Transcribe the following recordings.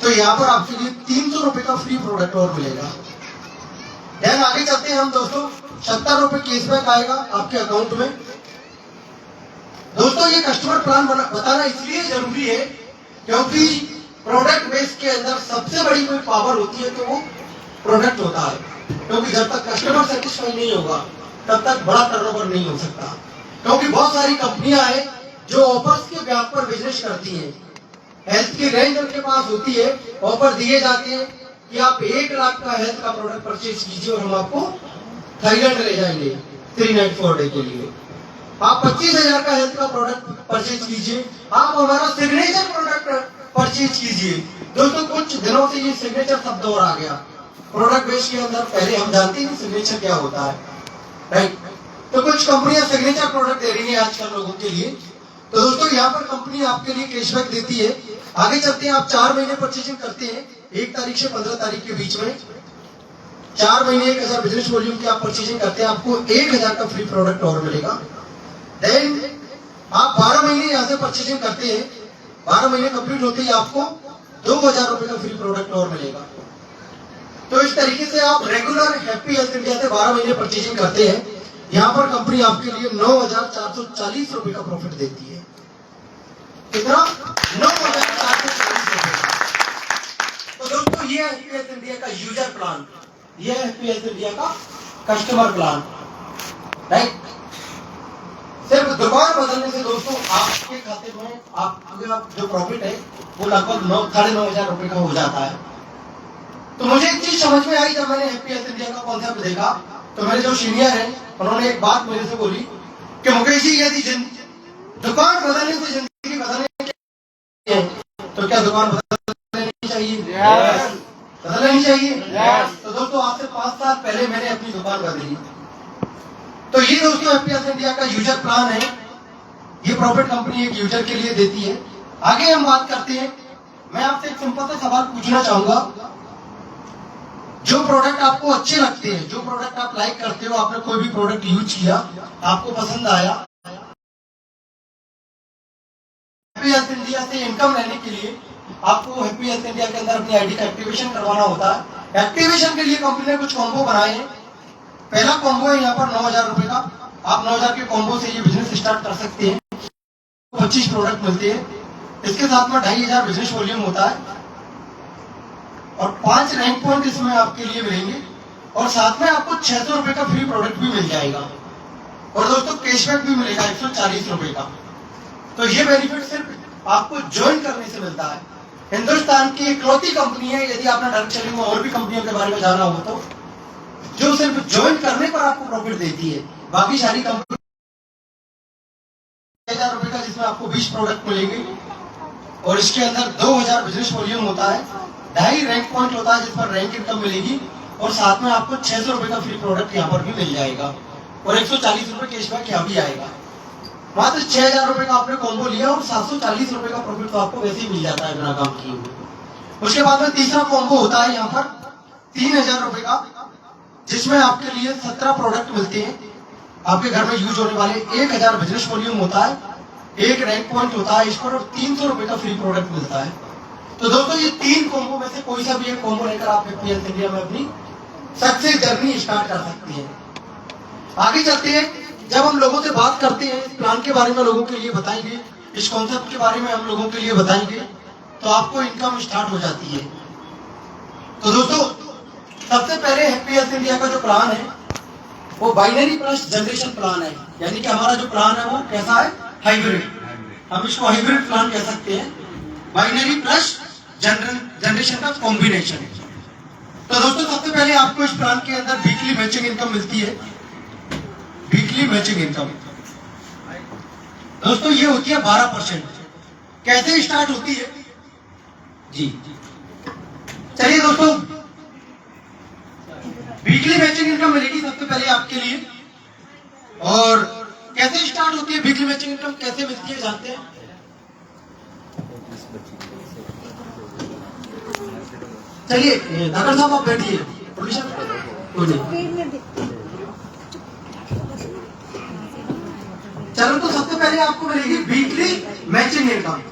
तो यहाँ पर आपके लिए 300 रुपए का फ्री प्रोडक्ट और मिलेगा। देन आगे चलते हैं हम दोस्तों, 70 रुपए कैशबैक आएगा आपके अकाउंट में। दोस्तों ये कस्टमर प्लान बताना इसलिए जरूरी है क्योंकि प्रोडक्ट बेस के अंदर सबसे बड़ी कोई पावर होती है तो वो प्रोडक्ट होता है, क्योंकि जब तक कस्टमर सेटिस्फाई नहीं होगा तब तक बड़ा टर्नओवर नहीं हो सकता। क्योंकि बहुत सारी कंपनियां हैं जो ऑफर्स के ब्याज पर बिजनेस करती हैं। हेल्थ की रेंज उनके पास होती है, ऑफर दिए जाते हैं कि आप 1 लाख का हेल्थ का प्रोडक्ट परचेज कीजिए और हम आपको थाईलैंड ले जाएंगे 3 नाइट 4 डे के लिए। आप 25,000 का हेल्थ का प्रोडक्ट परचेज कीजिए, आप हमारा सिग्नेचर प्रोडक्ट परचेज कीजिए। दोस्तों कुछ दिनों से ये सिग्नेचर शब्द और आ गया प्रोडक्ट बेस के अंदर। पहले हम जानते हैं सिग्नेचर क्या होता है, राइट? तो कुछ कंपनियां सिग्नेचर प्रोडक्ट दे रही है आजकल लोगों के लिए। तो दोस्तों यहाँ पर कंपनी आपके लिए कैशबैक देती है। आगे चलते हैं, आप 4 महीने परचेजिंग करते हैं 1 तारीख से 15 तारीख के बीच में, 4 महीने 1000 बिजनेस वॉल्यूम की आप परचेजिंग करते हैं, आपको 1000 का फ्री प्रोडक्ट और मिलेगा। देन आप 12 महीने यहाँ से परचेजिंग करते हैं, 12 महीने कंप्लीट होते ही आपको 2000 रुपए का फ्री प्रोडक्ट और मिलेगा। तो इस तरीके से आप रेगुलर हैप्पी हेल्थ इंडिया से 12 महीने परचेजिंग करते हैं। यहाँ पर कंपनी आपके लिए 9440 रुपए का प्रॉफिट देती है। कितना? 9440 रुपए। तो दोस्तों ये है हैप्पी हेल्थ इंडिया का यूजर प्लान, ये है हैप्पी हेल्थ इंडिया का कस्टमर प्लान, राइट? सिर्फ दुकान बदलने से दोस्तों आपके खाते में आपका जो प्रॉफिट है वो लगभग 9,500 रुपए का हो जाता है। तो मुझे एक चीज समझ में आई जब मैंने हैप्पी हेल्थ इंडिया का कॉन्सेप्ट देखा, तो मेरे जो सीनियर हैं उन्होंने एक बात मेरे से बोली कि मुकेश जी यदि दुकान बदलने से जिंदगी बदलने है तो क्या दुकान बदलनी चाहिए? बदलनी चाहिए। तो दोस्तों आज से 5 साल पहले मैंने अपनी दुकान बदली। तो ये दोस्तों हैप्पी हेल्थ इंडिया का यूजर प्लान है, ये प्रॉफिट कंपनी एक यूजर के लिए देती है। आगे हम बात करते हैं, मैं आपसे एक सिंपल सा सवाल पूछना चाहूंगा, जो प्रोडक्ट आपको अच्छे लगते हैं, जो प्रोडक्ट आप लाइक करते हो, आपने कोई भी प्रोडक्ट यूज किया, आपको पसंद आया, हैप्पी हेल्थ इंडिया से इनकम लेने के लिए आपको हैप्पी हेल्थ इंडिया के अंदर अपनी आईडी का एक्टिवेशन करवाना होता है। एक्टिवेशन के लिए कंपनी ने कुछ कॉम्बो बनाए हैं। पहला कॉम्बो है यहाँ पर 9000 रुपए का, आप 9000 के कॉम्बो से ये बिजनेस स्टार्ट कर सकते हैं। 25 प्रोडक्ट मिलते हैं, इसके साथ में 2500 बिजनेस वॉल्यूम होता है और 5 रैंक पॉइंट इसमें आपके लिए मिलेंगे और साथ में आपको 600 रुपए का फ्री प्रोडक्ट भी मिल जाएगा और दोस्तों कैशबैक भी मिलेगा 140 रुपए का। तो ये बेनिफिट सिर्फ आपको ज्वाइन करने से मिलता है। हिंदुस्तान की इकलौती कंपनी है, यदि आपने डायरेक्ट सेलिंग में और भी कंपनियों के बारे में जाना होगा तो, जो सिर्फ ज्वाइन करने पर आपको प्रॉफिट देती है। बाकी सारी कंपनी 1000 रुपए का जिसमें आपको 20 प्रोडक्ट मिलेंगे और इसके अंदर 2000 बिजनेस वॉल्यूम होता है, 2.5 रैंक पॉइंट होता है जिस पर रैंक इनकम मिलेगी और साथ में आपको 600 रुपए का फ्री प्रोडक्ट यहाँ पर भी मिल जाएगा और 140 रुपए कैशबैक यहाँ भी आएगा। मात्र 6000 रुपए का आपने कॉम्बो लिया और 740 रुपए का प्रॉफिट तो आपको वैसे ही मिल जाता है बिना काम किए हुए। उसके बाद में तीसरा कॉम्बो होता है यहाँ पर 3000 रुपए का, जिसमें आपके लिए 17 प्रोडक्ट मिलते हैं। आपके घर में यूज होने वाले 1000 बिजनेस वॉल्यूम होता है, 1 रैंक पॉइंट होता है इस पर और 300 रुपए का फ्री प्रोडक्ट मिलता है। तो दोस्तों ये 3 कॉम्बो में से कोई सा भी एक कॉम्बो लेकर आप हैप्पी हेल्थ इंडिया में अपनी सक्सेस जर्नी स्टार्ट कर सकते हैं। आगे चलते हैं, जब हम लोगों से बात करते हैं इस प्लान के बारे में, लोगों के लिए बताएंगे, इस कॉन्सेप्ट के बारे में हम लोगों के लिए बताएंगे, तो आपको इनकम स्टार्ट हो जाती है। तो दोस्तों सबसे पहले हैप्पी हेल्थ इंडिया का जो प्लान है वो बाइनरी प्लस जनरेशन प्लान है, यानी कि हमारा जो प्लान है वो कैसा है? हाइब्रिड। हम इसको हाइब्रिड प्लान कह सकते हैं, बाइनरी प्लस जनरेशन का कॉम्बिनेशन। तो दोस्तों सबसे पहले आपको इस प्लान के अंदर वीकली मैचिंग इनकम मिलती है। वीकली मैचिंग इनकम दोस्तों ये होती है 12%। कैसे स्टार्ट होती है जी? चलिए दोस्तों, वीकली मैचिंग इनकम मिलेगी सबसे पहले आपके लिए। और कैसे स्टार्ट होती है वीकली मैचिंग इनकम, कैसे मिलती है जानते हैं? चलिए डॉक्टर साहब आप बैठिए, चलो। तो सबसे पहले आपको मिलेगी वीकली मैचिंग इनकम।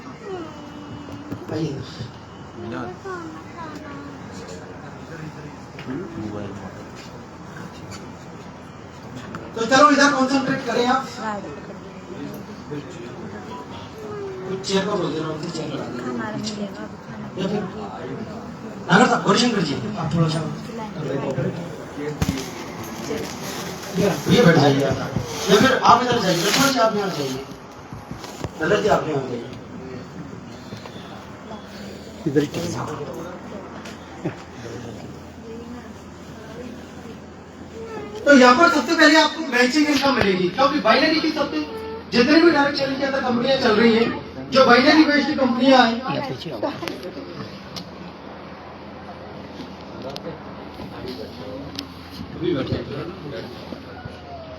तो चलो इधर कॉन्सेंट्रेट करें आप। कुछ चेयर का बोल देना, उनसे चेयर लगा देना। या फिर नागर साहब, गौरीशंकर जी आप थोड़ा सा ये बैठ जाइए आप। या फिर आप इधर जाइए, लक्ष्मण जी आप यहाँ जाइए, ललित जी आप यहाँ जाइए। इधर तो यहाँ पर सबसे पहले आपको मैचिंग इनकम मिलेगी, क्योंकि बाइनरी की सबसे जितनी भी डायरेक्ट सेलिंग के अंदर कंपनियां चल रही हैं, जो बाइनरी बेस्ड कंपनियां हैं,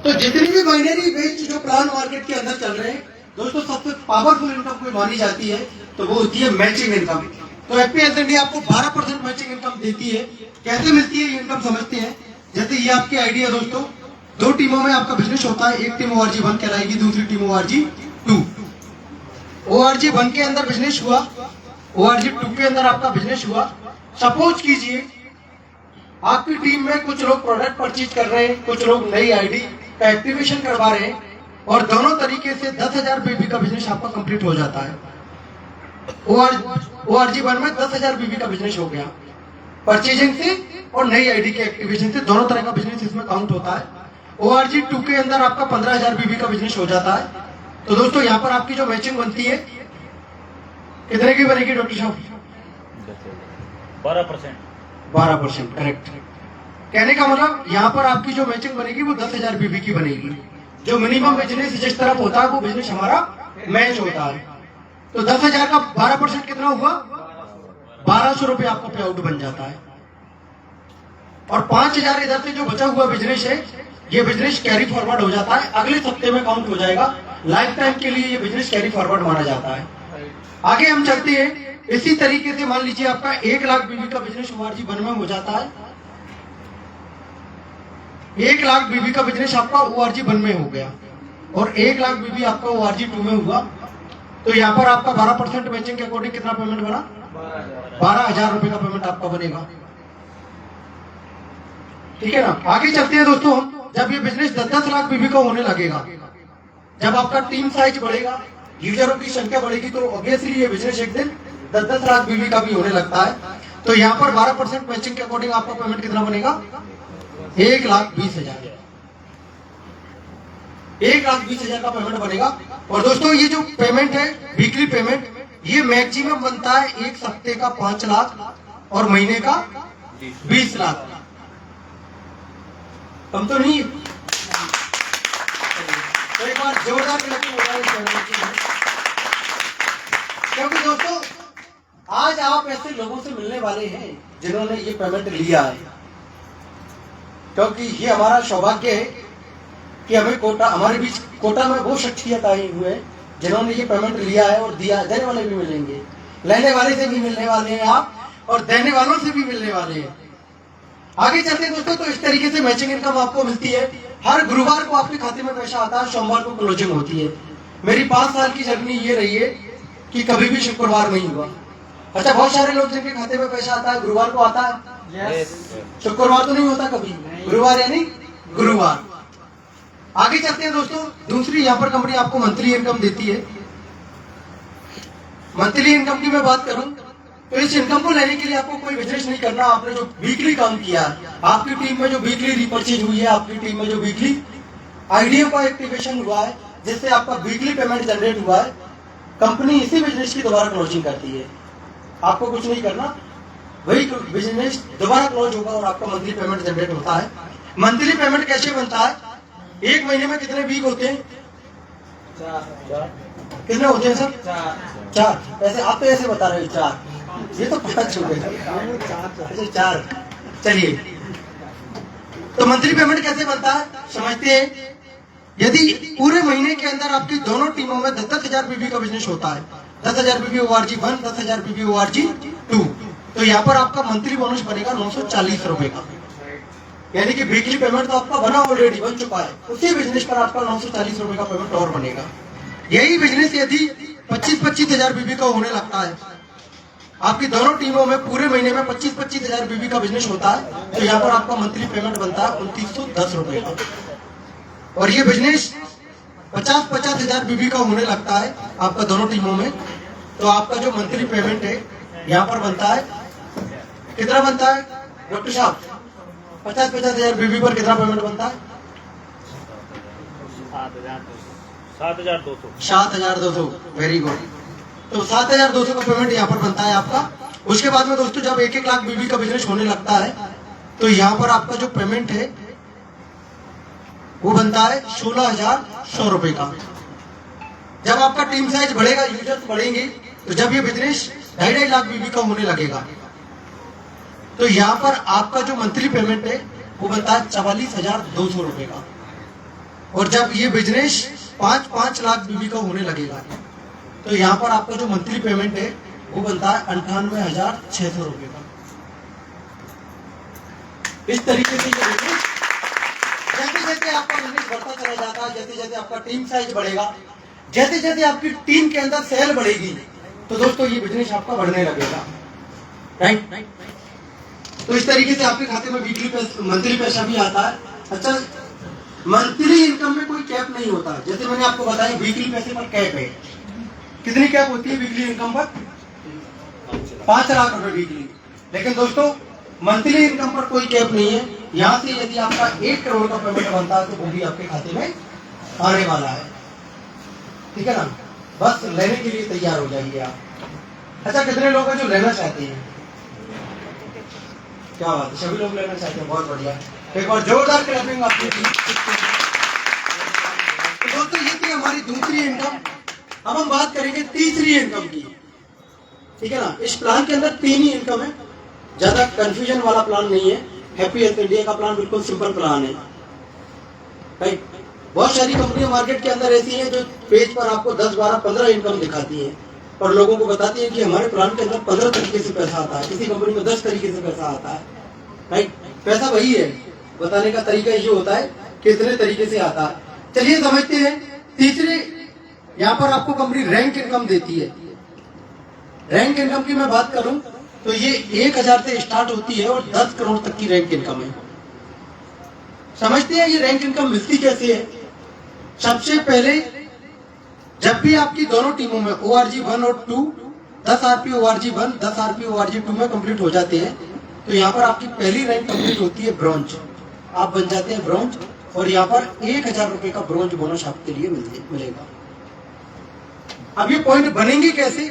तो जितनी भी बाइनरी बेस्ड जो प्लान मार्केट के अंदर चल रहे हैं दोस्तों, सबसे पावरफुल इनकम कोई मानी जाती है तो वो होती है मैचिंग इनकम। तो एफपीएस इंडिया आपको 12% मैचिंग इनकम देती है। कैसे मिलती है ये इनकम समझते हैं। जैसे ये आपकी आइडिया दोस्तों, 2 टीमों में आपका बिजनेस होता है। एक टीम ORG 1 कहलाएगी, दूसरी टीम ORG 2। ORG 1 के अंदर बिजनेस हुआ, ORG 2 के अंदर आपका बिजनेस हुआ। सपोज कीजिए आपकी टीम में कुछ लोग प्रोडक्ट परचेज कर रहे हैं, कुछ लोग नई आईडी का एक्टिवेशन करवा रहे हैं, और दोनों तरीके से 10,000 बीबी का बिजनेस आपका कंप्लीट हो जाता है। ORG 1 में 10,000 बीबी का बिजनेस हो गया, परचेजिंग से और नई आईडी के एक्टिवेशन से दोनों तरह का बिजनेस इसमें काउंट होता है। ORG 2 के अंदर आपका 15,000 बीबी का बिजनेस हो जाता है। तो दोस्तों यहाँ पर आपकी जो मैचिंग बनती है कितने की बनेगी डॉक्टर साहब? 12%, करेक्ट। कहने का मतलब यहाँ पर आपकी जो मैचिंग बनेगी वो 10,000 बीबी की बनेगी। जो मिनिमम बिजनेस जिस तरफ होता है वो बिजनेस हमारा मैच होता है। तो 10,000 का 12% कितना हुआ? 1,200 रुपये आपका पे आउट बन जाता है। और 5,000 इधर से जो बचा हुआ बिजनेस है, ये बिजनेस कैरी फॉरवर्ड हो जाता है, अगले हफ्ते में काउंट हो जाएगा। लाइफ टाइम के लिए ये बिजनेस कैरी फॉरवर्ड माना जाता है। आगे हम चलते हैं। इसी तरीके से मान लीजिए आपका 1 लाख बीबी का बिजनेस ORG 1 में हो जाता है। 1 लाख बीबी का बिजनेस आपका ORG 1 में हो गया, और 1 लाख बीबी आपका ORG 2 में हुआ। तो यहाँ पर आपका 12% मैचिंग के अकॉर्डिंग कितना पेमेंट बना? 12,000 रुपए का पेमेंट आपका बनेगा। ठीक है ना। आगे चलते हैं दोस्तों। जब ये बिजनेस 10-10 लाख बीबी का होने लगेगा, जब आपका टीम साइज बढ़ेगा, यूजरों की संख्या बढ़ेगी, तो ऑब्वियसली ये बिजनेस एक दिन 10-10 लाख बीबी का भी होने लगता है। तो यहाँ पर 12% मैचिंग के अकॉर्डिंग आपका पेमेंट कितना बनेगा? 1,20,000। 1,20,000 का पेमेंट बनेगा। और दोस्तों ये जो पेमेंट है, वीकली पेमेंट, ये मैक्सिमम बनता है एक हफ्ते का 5 लाख और महीने का 20 लाख। कम तो नहीं? तो एक बार जोरदार क्लैपिंग हो जाए। क्योंकि दोस्तों आज आप ऐसे लोगों से मिलने वाले हैं जिन्होंने ये पेमेंट लिया है, क्योंकि ये हमारा सौभाग्य है कि हमें कोटा, हमारे बीच कोटा में वो शख्सियत आई हुए हैं जिन्होंने ये पेमेंट लिया है और दिया। देने वाले भी मिलेंगे, लेने वाले से भी मिलने वाले हैं आप, और देने वालों से भी मिलने वाले हैं। आगे चलते हैं दोस्तों। तो इस तरीके से मैचिंग इनकम आपको मिलती है। हर गुरुवार को आपके खाते में पैसा आता है, सोमवार को क्लोजिंग होती है। मेरी 5 साल की जर्नी ये रही है कि कभी भी शुक्रवार नहीं हुआ। अच्छा, बहुत सारे लोग जिनके खाते में पैसा आता है गुरुवार को आता है, शुक्रवार तो नहीं होता कभी, गुरुवार यानी गुरुवार। आगे चलते हैं दोस्तों। दूसरी यहाँ पर कंपनी आपको मंथली इनकम देती है। मंथली इनकम की मैं बात करूं तो इस इनकम को लेने के लिए आपको कोई बिजनेस नहीं करना। आपने जो वीकली काम किया, आपकी टीम में जो वीकली रिपर्चेज हुई है, आपकी टीम में जो वीकली आईडिया का एक्टिवेशन हुआ है, जिससे आपका वीकली पेमेंट जनरेट हुआ है, कंपनी इसी बिजनेस की दोबारा क्लोजिंग करती है। आपको कुछ नहीं करना, वही बिजनेस दोबारा क्लोज होगा और आपका मंथली पेमेंट जनरेट होता है। मंथली पेमेंट कैसे बनता है? एक महीने में कितने वीक होते हैं? 4। कितने होते हैं सर? 4। ऐसे आप तो ऐसे बता रहे हो 4, ये तो 5 हो गए। 4। चलिए, तो मंथली पेमेंट कैसे बनता है समझते हैं। यदि पूरे महीने के अंदर आपकी दोनों टीमों में 10,000 बीबी का बिजनेस होता है, 10,000 बीबी ORG 1, 10,000 बीबी ORG 2, तो यहाँ पर आपका मंथली बोनस बनेगा 940 रुपए का। यानी कि वीकली पेमेंट तो आपका बना ऑलरेडी, बन चुका है, उसी बिजनेस पर आपका 940 रुपए का पेमेंट और बनेगा। यही बिजनेस यदि 25,000 बीबी का होने लगता है, आपकी दोनों टीमों में पूरे महीने में 25,000 बीबी का बिजनेस होता है, तो यहाँ पर आपका मंथली पेमेंट बनता है 2,910 रुपए का। और ये बिजनेस 50-50 हजार बीबी का होने लगता है आपका दोनों टीमों में, तो आपका जो मंथली पेमेंट है यहाँ पर बनता है, कितना बनता है डॉक्टर साहब? 50-50 हजार बीबी पर कितना पेमेंट बनता है? 7,200। Very good. तो 7,200 का पेमेंट यहाँ पर बनता है आपका। उसके बाद में दोस्तों जब 1-1 लाख बीबी का बिजनेस होने लगता है तो यहाँ पर आपका जो पेमेंट है वो बनता है 16,100 रुपए का। जब आपका टीम साइज बढ़ेगा, यूजर्स बढ़ेंगे, तो जब ये बिजनेस 2.5 लाख बीबी का होने लगेगा तो यहाँ पर आपका जो मंथली पेमेंट है वो बनता है 44,200 रुपए का। और जब ये बिजनेस 5-5 लाख बीबी का होने लगेगा तो यहाँ पर आपका जो मंथली पेमेंट है वो बनता है 98,600 रुपए का। इस तरीके से ये बिजनेस जैसे जैसे आपका बिजनेस बढ़ता चला जाता है, जैसे जैसे आपका टीम साइज बढ़ेगा, जैसे जैसे आपकी टीम के अंदर सेल बढ़ेगी, तो दोस्तों ये बिजनेस आपका बढ़ने लगेगा, राइट। तो इस तरीके से आपके खाते में मंथली पैसा भी आता है। अच्छा, मंथली इनकम में कोई कैप नहीं होता, जैसे मैंने आपको बताया वीकली पैसे पर कैप है। कितनी कैप होती है वीकली इनकम पर? 5 लाख रुपए वीकली। लेकिन दोस्तों मंथली इनकम पर कोई कैप नहीं है। यहाँ से यदि आपका 1 करोड़ का पेमेंट बनता है तो वो भी आपके खाते में आने वाला है, ठीक है ना। बस लेने के लिए तैयार हो जाइए आप। अच्छा, कितने लोग हैं जो लेना चाहते हैं? क्या बात है, सभी लोग लेना चाहते हैं, बहुत बढ़िया। एक बार जोरदार क्लैपिंग आपके लिए। तो दोस्तों ये थी हमारी दूसरी इनकम। अब हम बात करेंगे तीसरी इनकम की, ठीक है ना। इस प्लान के अंदर 3 ही इनकम है, ज्यादा कंफ्यूजन वाला प्लान नहीं है। हैप्पी हेल्थ इंडिया का प्लान बिल्कुल सिंपल प्लान है, राइट। बहुत सारी कंपनियां मार्केट के अंदर ऐसी हैं जो पेज पर आपको 10, 12, 15 इनकम दिखाती हैं और लोगों को बताती है कि हमारे प्लान के अंदर 15 तरीके से पैसा आता है, किसी कंपनी में 10 तरीके से पैसा आता है, राइट। पैसा वही है, बताने का तरीका ये होता है कितने तरीके से आता है। चलिए समझते हैं। तीसरे यहाँ पर आपको कंपनी रैंक इनकम देती है। रैंक इनकम की मैं बात करूं तो ये 1,000 से स्टार्ट होती है और 10 करोड़ तक की रैंक इनकम है। समझते हैं ये रैंक इनकम मिलती कैसे है? सबसे पहले जब भी आपकी दोनों टीमों में ORG 1 और 2 10 RP ORG 1 10 RP ORG 2 में कंप्लीट हो जाते हैं तो यहाँ पर आपकी पहली रैंक कंप्लीट होती है ब्रॉन्ज। आप बन जाते हैं ब्रॉन्ज और यहाँ पर 1,000 रुपए का ब्रॉन्ज बोनस आपके लिए मिलेगा। अब ये पॉइंट बनेंगे कैसे?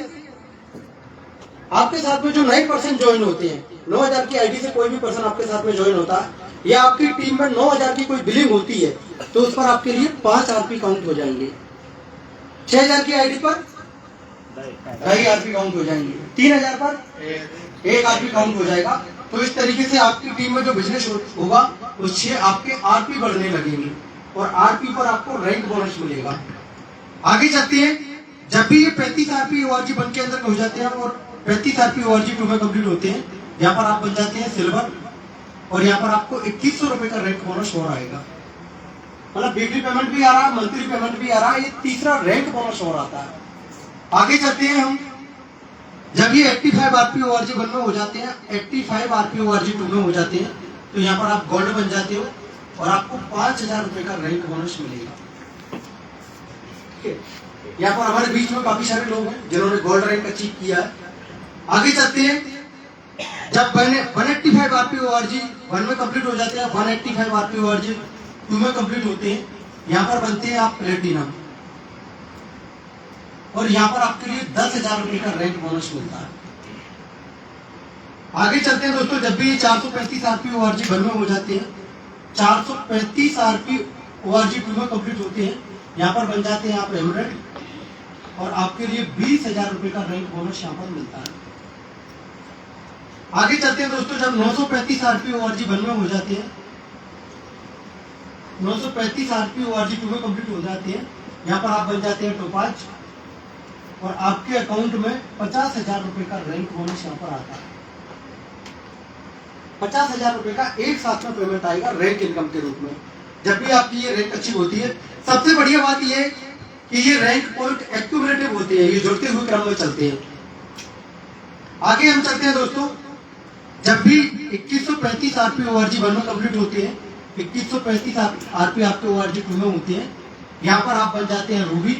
आपके साथ में जो नए पर्सन ज्वाइन होते हैं, 9,000 की आईडी से कोई भी पर्सन आपके साथ में ज्वाइन होता है या आपकी टीम में 9,000 की कोई बिलिंग होती है तो उस पर आपके लिए 5 RP काउंट हो जाएंगे। 6,000 की आईडी पर 2.5 RP काउंट हो जाएंगे। 3,000 पर 1 RP काउंट हो जाएगा। तो इस तरीके से आपकी टीम में जो बिजनेस होगा उससे आपके RP बढ़ने लगेंगे और RP पर आपको रैंक बोनस मिलेगा। आगे चलते हैं। जब भी ये 35 RP ORG 1 के अंदर हो जाते हैं और 35 RP ORG 2 में कंप्लीट होते हैं, यहाँ पर आप बन जाते हैं सिल्वर और यहाँ पर आपको 2100 रुपए का रैंक बोनस और आएगा। मतलब वीकली पेमेंट भी आ रहा है, मंथली पेमेंट भी आ रहा है, ये तीसरा रैंक बोनस और आता है। आगे चलते हैं हम। जब ये 85 RP ORG 1 में हो जाते हैं, 85 RP ORG 2 में हो जाते हैं तो यहाँ पर आप गोल्ड बन जाते हो और आपको 5,000 रुपए का रैंक बोनस मिलेगा। यहाँ पर हमारे बीच में काफी सारे लोग हैं जिन्होंने गोल्ड रैंक अचीव किया है। आगे चलते हैं। जब 185 RP ORG 1 में कंप्लीट हो जाते हैं, 185 RP ORG 2 में कंप्लीट होते हैं, यहाँ पर बनते हैं आप प्लेटिनम और यहाँ पर आपके लिए 10,000 रुपए का रैंक बोनस मिलता है। आगे चलते हैं दोस्तों। जब भी 435 RP ORG 1 में हो जाते हैं, 435 RP ORG 2 में कंप्लीट होते हैं, यहाँ पर बन जाते हैं आप एमरेड और आपके लिए 20,000 रुपए का रैंक बोनस यहाँ पर मिलता है। आगे चलते हैं दोस्तों। जब 935 RP ORG 1 में हो जाते हैं, 935 RP ORG 2 में कंप्लीट हो जाते हैं, यहाँ पर आप बन जाते हैं टोपाज और आपके अकाउंट में 50,000 रुपए का रैंक बोनस यहाँ पर आता है। 50,000 रुपए का एक साथ में पेमेंट आएगा रैंक इनकम के रूप में जब भी आपकी ये रैंक अचीव होती है। सबसे बढ़िया बात ये कि ये रैंक पॉइंट एक्यूमुलेटिव होते हैं, ये जुड़ते हुए क्रम में चलते हैं। आगे हम चलते हैं दोस्तों। जब भी 2135 RP ORG 1 में कंप्लीट होते हैं, 2135 आरपी आपके ORG 2 में होती है। यहाँ पर आप बन जाते हैं रूबी।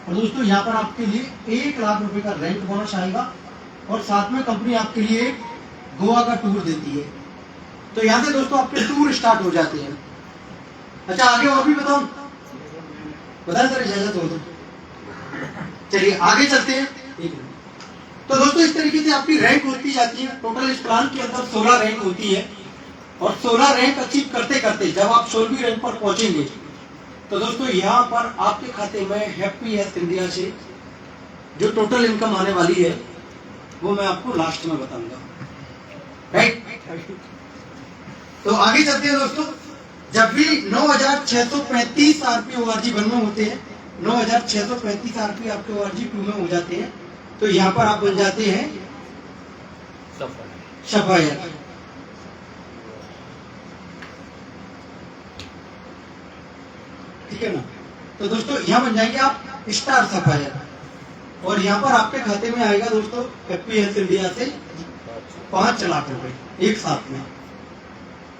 और दोस्तों यहाँ पर आपके लिए 1 लाख रुपए का रेंट बोनस आएगा और साथ में कंपनी आपके लिए गोवा का टूर देती है। तो यहाँ से दोस्तों आपके टूर स्टार्ट हो जाते हैं। अच्छा आगे और भी बताऊं? बता सर इजाजत हो तो चलिए आगे चलते हैं। तो दोस्तों इस तरीके से आपकी रैंक होती जाती है। टोटल इस प्लान के अंदर 16 रैंक होती है और 16 रैंक अचीव करते करते जब आप 16वीं रैंक पर पहुंचेंगे तो दोस्तों यहाँ पर आपके खाते में हैप्पी हेल्थ इंडिया से जो टोटल इनकम आने वाली है वो मैं आपको लास्ट में बताऊंगा, राइट। तो आगे चलते हैं दोस्तों। जब भी 9635 आरपी ORG 1 में होते हैं, 9635 आरपी आपके ORG 2 में हो जाते हैं, तो यहाँ पर आप बन जाते हैं सफायर। ठीक है ना। तो दोस्तों यहाँ बन जाएंगे आप स्टार सफायर और यहाँ पर आपके खाते में आएगा दोस्तों हैप्पी हेल्थ इंडिया से 5 लाख रुपए एक साथ में।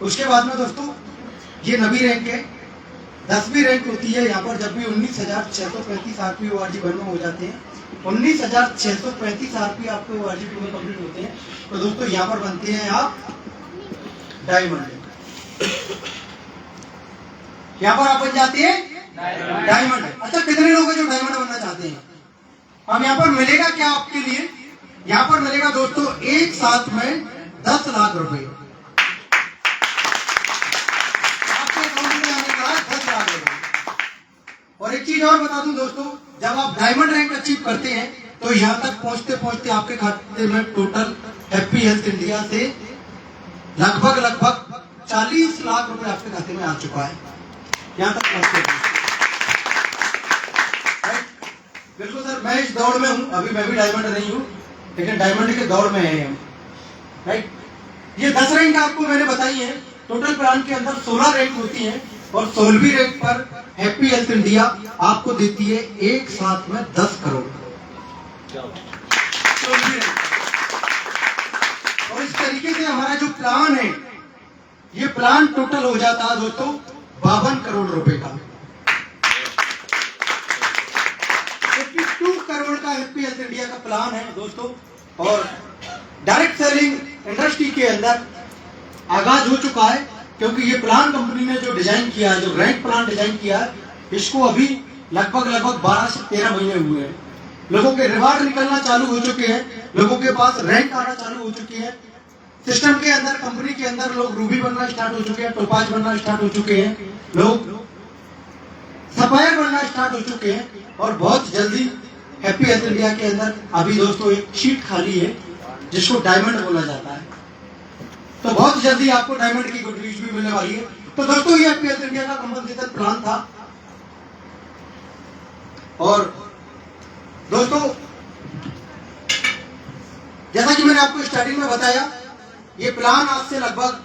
उसके बाद में दोस्तों ये 9वीं रैंक है। 10वीं रैंक होती है यहाँ पर जब भी 19,635 आरपी ORG 1 में हो जाते हैं, 19,635 आरपी आपके ORG 2 में कंप्लीट होते हैं, तो दोस्तों यहाँ पर बनते हैं आप डायमंड। यहाँ पर आप बन जाते हैं डायमंड। अच्छा कितने लोग हैं जो डायमंड बनना चाहते हैं? अब यहाँ पर मिलेगा क्या आपके लिए? यहाँ पर मिलेगा दोस्तों एक साथ में 10 लाख रुपए आपके अकाउंट में आने का 10 लाख रुपए। और एक चीज और बता दूं दोस्तों, जब आप डायमंड रैंक अचीव करते हैं तो यहाँ तक पहुंचते पहुंचते आपके खाते में टोटल हैप्पी हेल्थ इंडिया से लगभग 40 लाख रुपए आपके खाते में आ चुका है यहाँ तक पहुंचते। बिल्कुल सर, मैं इस दौड़ में हूँ, अभी मैं भी डायमंड नहीं हूँ लेकिन डायमंड के दौड़ में है हम, राइट। ये 10 रैंक आपको मैंने बताई है। टोटल प्लान के अंदर 16 रैंक होती है और 16वीं रैंक पर हैप्पी हेल्थ इंडिया आपको देती है एक साथ में 10 करोड़। 16वीं रैंक। और इस तरीके से हमारा जो प्लान है, ये प्लान टोटल हो जाता है दोस्तों 52 करोड़ रुपए का। 52 करोड़ का हैप्पी हेल्थ इंडिया का प्लान है दोस्तों। और डायरेक्ट सेलिंग इंडस्ट्री के अंदर आगाज हो चुका है, क्योंकि ये प्लान कंपनी ने जो डिजाइन किया है, जो रैंक प्लान डिजाइन किया है, इसको अभी लगभग 12 से 13 महीने हुए हैं। लोगों के रिवार्ड निकलना चालू हो चुके हैं, लोगों के पास रैंक आना चालू हो चुकी है। सिस्टम के अंदर, कंपनी के अंदर लोग रूबी बनना स्टार्ट हो चुके हैं, टोपाज बनना स्टार्ट हो चुके हैं, लोग सफायर बनना स्टार्ट हो चुके हैं। और बहुत जल्दी हैप्पी हेल्थ इंडिया के अंदर अभी दोस्तों एक शीट खाली है जिसको डायमंड बोला जाता है। तो बहुत जल्दी आपको डायमंड की गुड न्यूज भी मिलने वाली है। तो दोस्तों ये हैप्पी हेल्थ इंडिया का कंपनसेशन प्लान था। और दोस्तों जैसा कि मैंने आपको स्टार्टिंग में बताया, ये प्लान आज से लगभग